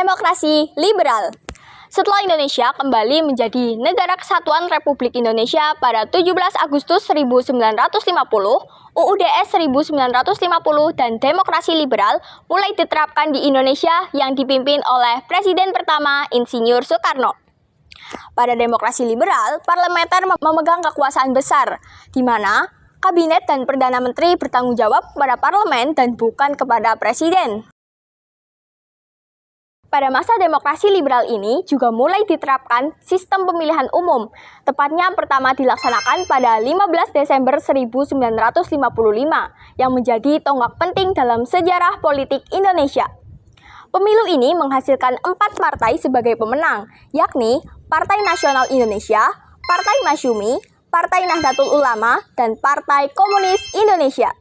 Demokrasi liberal. Setelah Indonesia kembali menjadi Negara Kesatuan Republik Indonesia pada 17 Agustus 1950, UUDS 1950 dan demokrasi liberal mulai diterapkan di Indonesia yang dipimpin oleh Presiden pertama Insinyur Soekarno. Pada demokrasi liberal, parlementer memegang kekuasaan besar, di mana kabinet dan perdana menteri bertanggung jawab kepada parlemen dan bukan kepada presiden. Pada masa demokrasi liberal ini juga mulai diterapkan sistem pemilihan umum, tepatnya pertama dilaksanakan pada 15 Desember 1955, yang menjadi tonggak penting dalam sejarah politik Indonesia. Pemilu ini menghasilkan 4 partai sebagai pemenang, yakni Partai Nasional Indonesia, Partai Masyumi, Partai Nahdlatul Ulama, dan Partai Komunis Indonesia.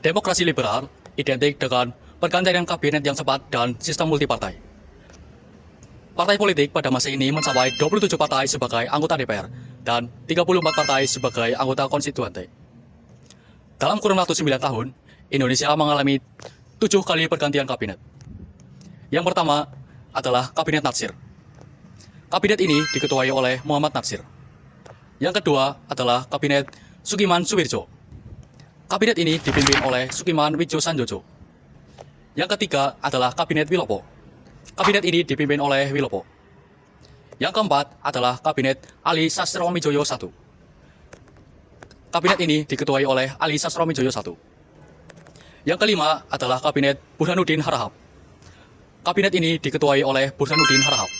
Demokrasi liberal identik dengan pergantian kabinet yang cepat dan sistem multipartai. Partai politik pada masa ini mencapai 27 partai sebagai anggota DPR dan 34 partai sebagai anggota konstituante. Dalam kurun waktu 9 tahun, Indonesia mengalami 7 kali pergantian kabinet. Yang pertama adalah Kabinet Natsir. Kabinet ini diketuai oleh Muhammad Natsir. Yang kedua adalah Kabinet Sukiman Suwirjo. Kabinet ini dipimpin oleh Sukiman Widjosanjojo. Yang ketiga adalah Kabinet Wilopo. Kabinet ini dipimpin oleh Wilopo. Yang keempat adalah Kabinet Ali Sastroamidjojo I. Kabinet ini diketuai oleh Ali Sastroamidjojo I. Yang kelima adalah Kabinet Burhanuddin Harahap. Kabinet ini diketuai oleh Burhanuddin Harahap.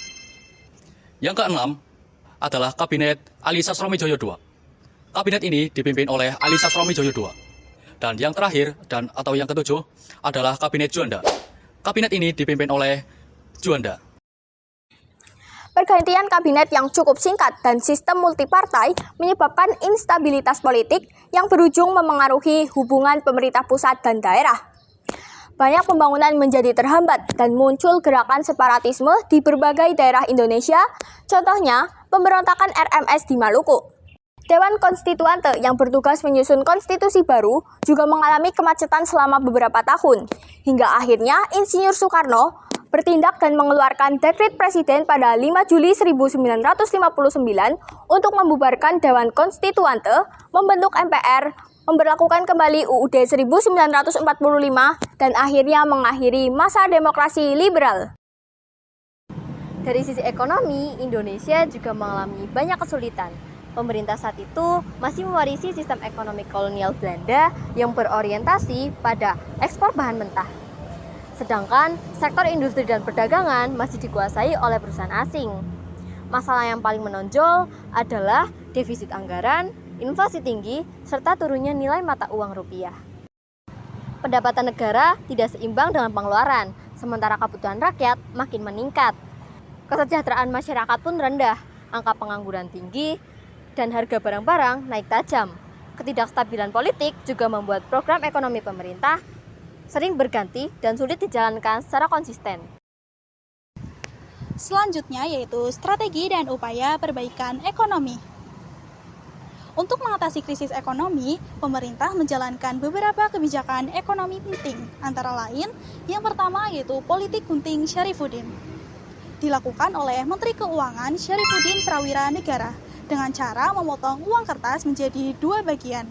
Yang keenam adalah Kabinet Ali Sastroamidjojo II. Kabinet ini dipimpin oleh Ali Sastroamidjojo II. Dan yang terakhir atau yang ketujuh adalah Kabinet Juanda. Kabinet ini dipimpin oleh Juanda. Pergantian kabinet yang cukup singkat dan sistem multipartai menyebabkan instabilitas politik yang berujung memengaruhi hubungan pemerintah pusat dan daerah. Banyak pembangunan menjadi terhambat dan muncul gerakan separatisme di berbagai daerah Indonesia, contohnya pemberontakan RMS di Maluku. Dewan Konstituante yang bertugas menyusun konstitusi baru juga mengalami kemacetan selama beberapa tahun, hingga akhirnya Insinyur Soekarno bertindak dan mengeluarkan dekret presiden pada 5 Juli 1959 untuk membubarkan Dewan Konstituante, membentuk MPR, memberlakukan kembali UUD 1945, dan akhirnya mengakhiri masa demokrasi liberal. Dari sisi ekonomi, Indonesia juga mengalami banyak kesulitan. Pemerintah saat itu masih mewarisi sistem ekonomi kolonial Belanda yang berorientasi pada ekspor bahan mentah. Sedangkan sektor industri dan perdagangan masih dikuasai oleh perusahaan asing. Masalah yang paling menonjol adalah defisit anggaran, inflasi tinggi, serta turunnya nilai mata uang rupiah. Pendapatan negara tidak seimbang dengan pengeluaran, sementara kebutuhan rakyat makin meningkat. Kesejahteraan masyarakat pun rendah, angka pengangguran tinggi, dan harga barang-barang naik tajam. Ketidakstabilan politik juga membuat program ekonomi pemerintah sering berganti dan sulit dijalankan secara konsisten. Selanjutnya yaitu strategi dan upaya perbaikan ekonomi. Untuk mengatasi krisis ekonomi, pemerintah menjalankan beberapa kebijakan ekonomi penting, antara lain yang pertama yaitu politik gunting Syarifuddin. Dilakukan oleh Menteri Keuangan Syarifuddin Prawira Negara dengan cara memotong uang kertas menjadi 2 bagian.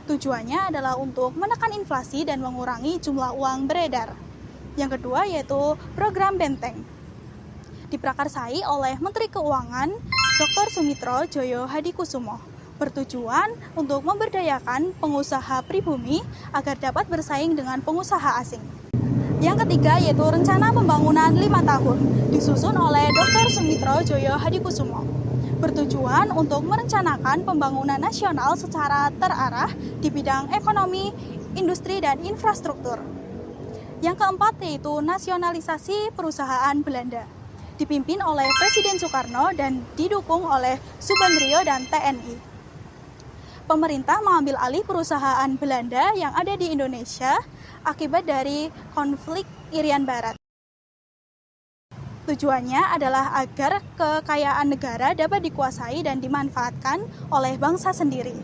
Tujuannya adalah untuk menekan inflasi dan mengurangi jumlah uang beredar. Yang kedua yaitu program Benteng. Diprakarsai oleh Menteri Keuangan Dr. Sumitro Joyo Hadikusumo, bertujuan untuk memberdayakan pengusaha pribumi agar dapat bersaing dengan pengusaha asing. Yang ketiga yaitu rencana pembangunan 5 tahun, disusun oleh Dr. Sumitro Joyo Hadikusumo, bertujuan untuk merencanakan pembangunan nasional secara terarah di bidang ekonomi, industri, dan infrastruktur. Yang keempat yaitu nasionalisasi perusahaan Belanda, dipimpin oleh Presiden Soekarno dan didukung oleh Subandrio dan TNI. Pemerintah mengambil alih perusahaan Belanda yang ada di Indonesia akibat dari konflik Irian Barat. Tujuannya adalah agar kekayaan negara dapat dikuasai dan dimanfaatkan oleh bangsa sendiri.